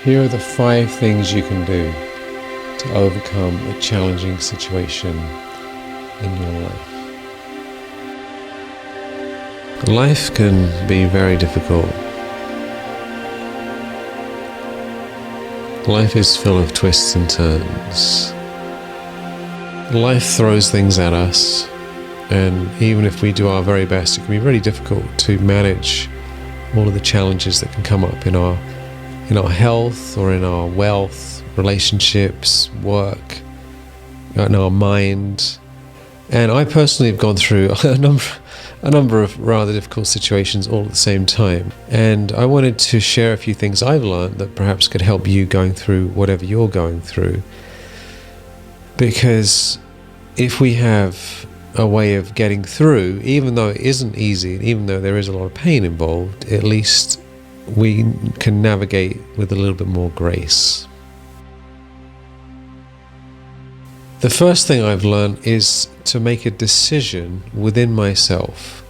Here are the 5 things you can do to overcome a challenging situation in your life. Life can be very difficult. Life is full of twists and turns. Life throws things at us, and even if we do our very best, it can be really difficult to manage all of the challenges that can come up in our health or in our wealth, relationships, work, in our mind. And I personally have gone through a number of rather difficult situations all at the same time. And I wanted to share a few things I've learned that perhaps could help you going through whatever you're going through. Because if we have a way of getting through, even though it isn't easy, and even though there is a lot of pain involved, at least we can navigate with a little bit more grace. The first thing I've learned is to make a decision within myself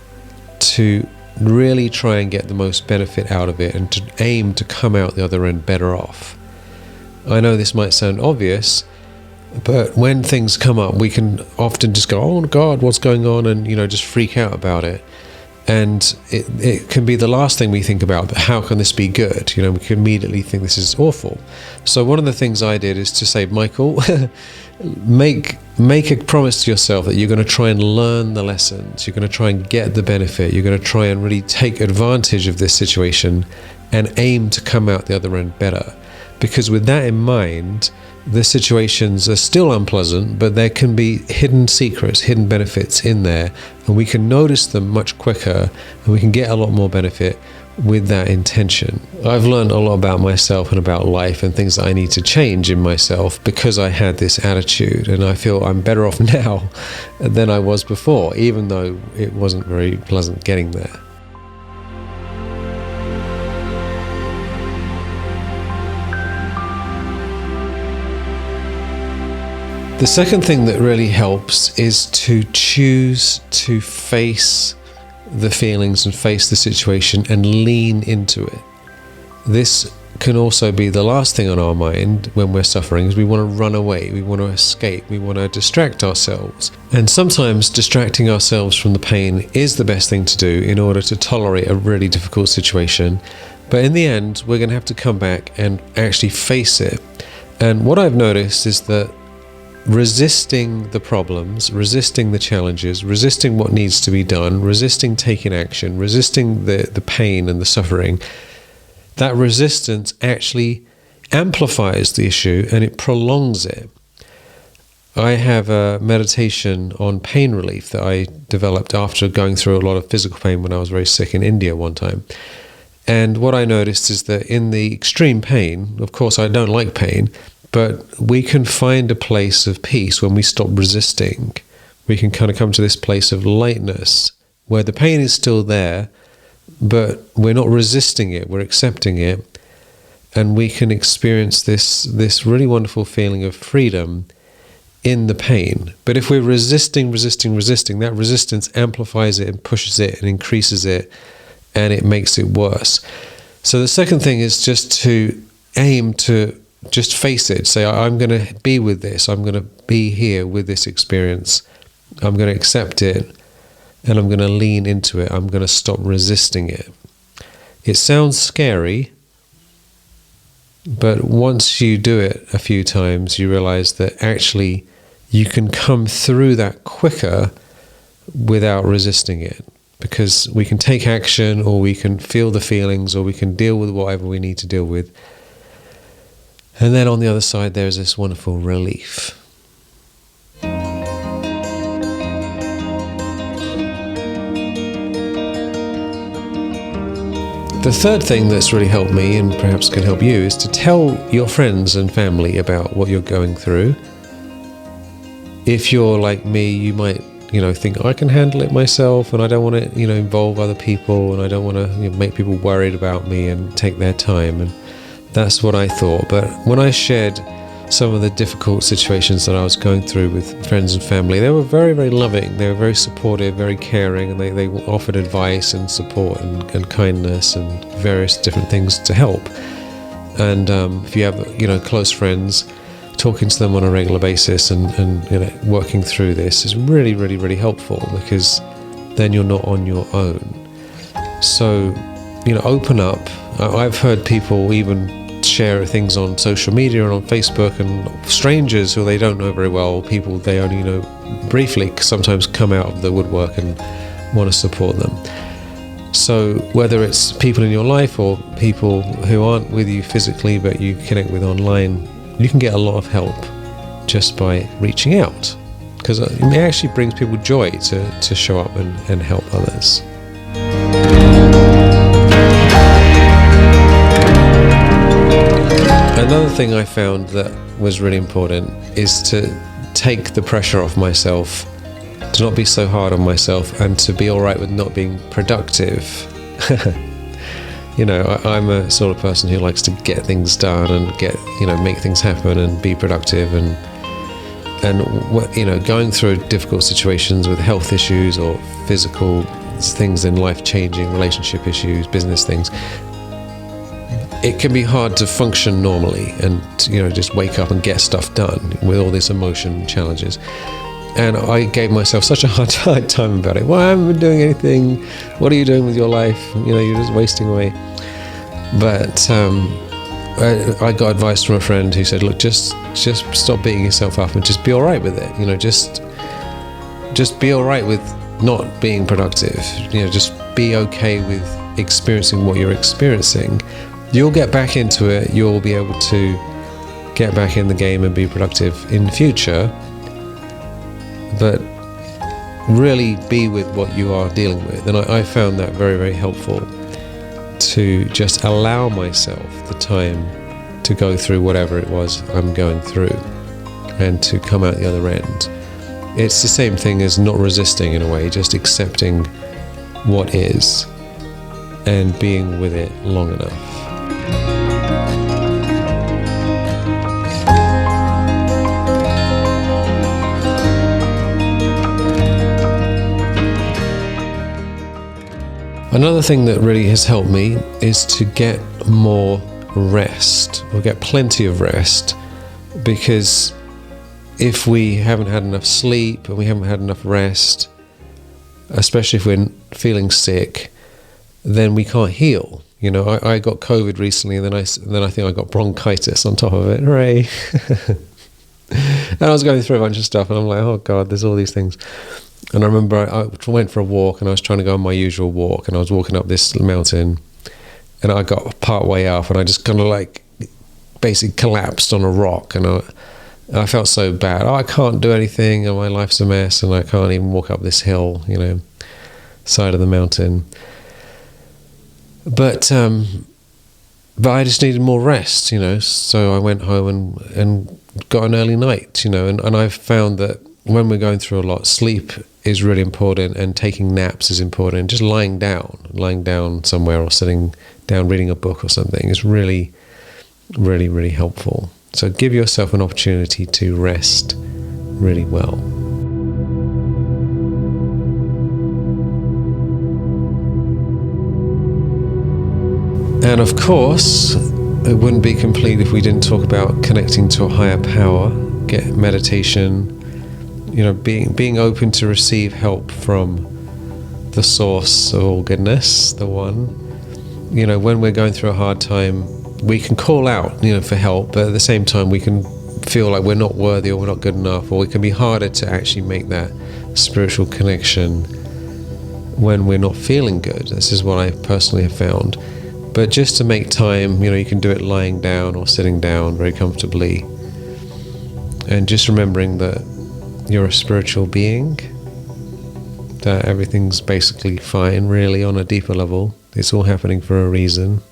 to really try and get the most benefit out of it and to aim to come out the other end better off. I know this might sound obvious, but when things come up, we can often just go, oh God, what's going on? And, just freak out about it. And it can be the last thing we think about, but how can this be good? We can immediately think this is awful. So one of the things I did is to say, Michael, make a promise to yourself that you're going to try and learn the lessons. You're going to try and get the benefit. You're going to try and really take advantage of this situation and aim to come out the other end better. Because with that in mind, the situations are still unpleasant, but there can be hidden secrets, hidden benefits in there, and we can notice them much quicker, and we can get a lot more benefit with that intention. I've learned a lot about myself and about life and things that I need to change in myself because I had this attitude, and I feel I'm better off now than I was before, even though it wasn't very pleasant getting there. The second thing that really helps is to choose to face the feelings and face the situation and lean into it. This can also be the last thing on our mind when we're suffering, is we want to run away, we want to escape, we want to distract ourselves. And sometimes distracting ourselves from the pain is the best thing to do in order to tolerate a really difficult situation. But in the end, we're going to have to come back and actually face it. And what I've noticed is that resisting the problems, resisting the challenges, resisting what needs to be done, resisting taking action, resisting the pain and the suffering, that resistance actually amplifies the issue and it prolongs it. I have a meditation on pain relief that I developed after going through a lot of physical pain when I was very sick in India one time. And what I noticed is that in the extreme pain, of course I don't like pain, but we can find a place of peace when we stop resisting. We can kind of come to this place of lightness where the pain is still there, but we're not resisting it, we're accepting it, and we can experience this really wonderful feeling of freedom in the pain. But if we're resisting, that resistance amplifies it and pushes it and increases it, and it makes it worse. So the second thing is just to aim to just face it. Say, I'm going to be with this. I'm going to be here with this experience. I'm going to accept it, and I'm going to lean into it. I'm going to stop resisting it. It sounds scary, but once you do it a few times, you realize that actually you can come through that quicker without resisting it, because we can take action, or we can feel the feelings, or we can deal with whatever we need to deal with. And then on the other side, there's this wonderful relief. The third thing that's really helped me, and perhaps can help you, is to tell your friends and family about what you're going through. If you're like me, you might, think I can handle it myself, and I don't want to, involve other people, and I don't want to make people worried about me and take their time. And that's what I thought. But when I shared some of the difficult situations that I was going through with friends and family, they were very, very loving. They were very supportive, very caring, and they offered advice and support and kindness and various different things to help. And if you have, close friends, talking to them on a regular basis and working through this is really, really, really helpful, because then you're not on your own. So, open up. I've heard people even share things on social media and on Facebook, and strangers who they don't know very well, people they only know briefly, sometimes come out of the woodwork and want to support them. So whether it's people in your life or people who aren't with you physically but you connect with online, you can get a lot of help just by reaching out, because it actually brings people joy to show up and help others. Another thing I found that was really important is to take the pressure off myself, to not be so hard on myself, and to be all right with not being productive. I'm a sort of person who likes to get things done and make things happen and be productive, and going through difficult situations with health issues or physical things in life, changing relationship issues, business things. It can be hard to function normally and just wake up and get stuff done with all this emotion challenges. And I gave myself such a hard time about it. Well, I haven't been doing anything. What are you doing with your life? You're just wasting away. But I got advice from a friend who said, look, just stop beating yourself up and just be all right with it. Just be all right with not being productive. Just be okay with experiencing what you're experiencing. You'll get back into it. You'll be able to get back in the game and be productive in the future. But really be with what you are dealing with. And I found that very, very helpful, to just allow myself the time to go through whatever it was I'm going through and to come out the other end. It's the same thing as not resisting in a way, just accepting what is and being with it long enough. Another thing that really has helped me is to get more rest, or get plenty of rest, because if we haven't had enough sleep and we haven't had enough rest, especially if we're feeling sick, then we can't heal. I got COVID recently, and then I think I got bronchitis on top of it. Hooray! And I was going through a bunch of stuff, and I'm like, oh God, there's all these things. And I remember I went for a walk, and I was trying to go on my usual walk, and I was walking up this mountain, and I got part way up, and I just kind of basically collapsed on a rock, and I felt so bad. I can't do anything, and my life's a mess, and I can't even walk up this hill, side of the mountain. But I just needed more rest, so I went home and got an early night, and I've found that when we're going through a lot, sleep is really important, and taking naps is important. Just lying down somewhere or sitting down reading a book or something is really, really, really helpful. So give yourself an opportunity to rest really well. And of course, it wouldn't be complete if we didn't talk about connecting to a higher power, get meditation, being open to receive help from the source of all goodness, the one. When we're going through a hard time, we can call out, for help, but at the same time we can feel like we're not worthy or we're not good enough, or it can be harder to actually make that spiritual connection when we're not feeling good. This is what I personally have found. But just to make time, you can do it lying down or sitting down very comfortably, and just remembering that you're a spiritual being, that everything's basically fine, really, on a deeper level. It's all happening for a reason.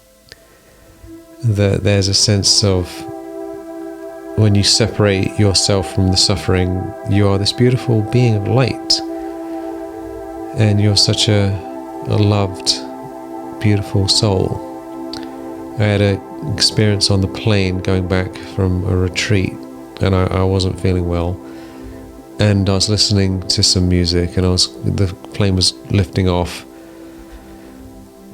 That there's a sense of, when you separate yourself from the suffering, you are this beautiful being of light. And you're such a loved, beautiful soul. I had an experience on the plane going back from a retreat, and I wasn't feeling well. And I was listening to some music, and the plane was lifting off.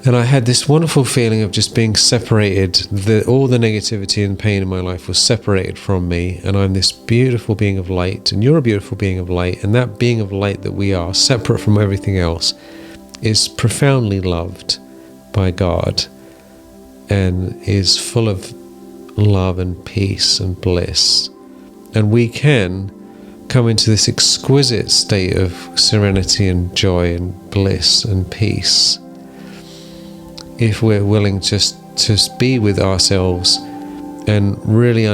And I had this wonderful feeling of just being separated. All the negativity and pain in my life was separated from me, and I'm this beautiful being of light, and you're a beautiful being of light, and that being of light that we are, separate from everything else, is profoundly loved by God and is full of love and peace and bliss. And we can come into this exquisite state of serenity and joy and bliss and peace if we're willing just to be with ourselves and really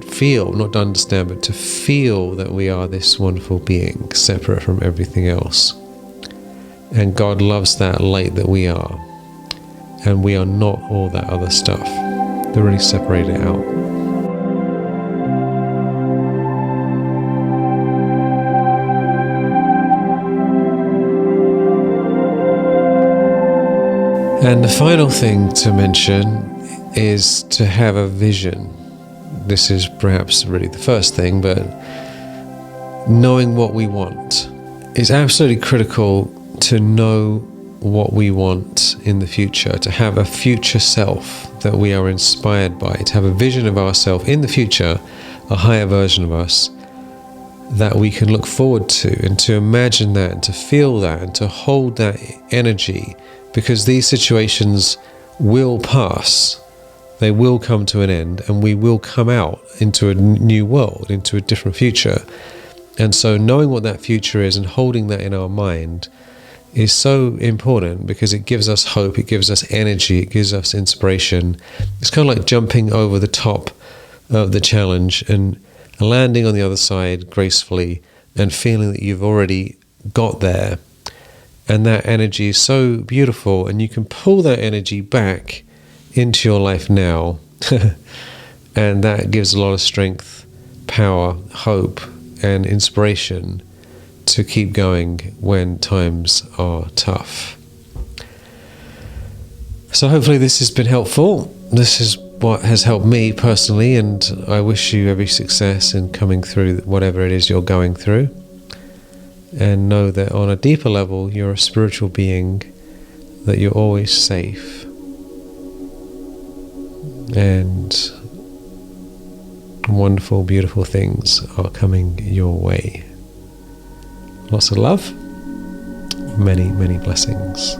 feel, not to understand, but to feel that we are this wonderful being separate from everything else. And God loves that light that we are, and we are not all that other stuff. To really separate it out. And the final thing to mention is to have a vision. This is perhaps really the first thing, but knowing what we want is absolutely critical. To know what we want in the future, to have a future self that we are inspired by, to have a vision of ourselves in the future, a higher version of us that we can look forward to, and to imagine that and to feel that and to hold that energy, because these situations will pass, they will come to an end, and we will come out into a new world, into a different future. And so knowing what that future is and holding that in our mind is so important, because it gives us hope, it gives us energy, it gives us inspiration. It's kind of like jumping over the top of the challenge and landing on the other side gracefully and feeling that you've already got there. And that energy is so beautiful, and you can pull that energy back into your life now. And that gives a lot of strength, power, hope, and inspiration to keep going when times are tough. So hopefully this has been helpful. This is what has helped me personally, and I wish you every success in coming through whatever it is you're going through. And know that on a deeper level, you're a spiritual being, that you're always safe. And wonderful, beautiful things are coming your way. Lots of love, many, many blessings.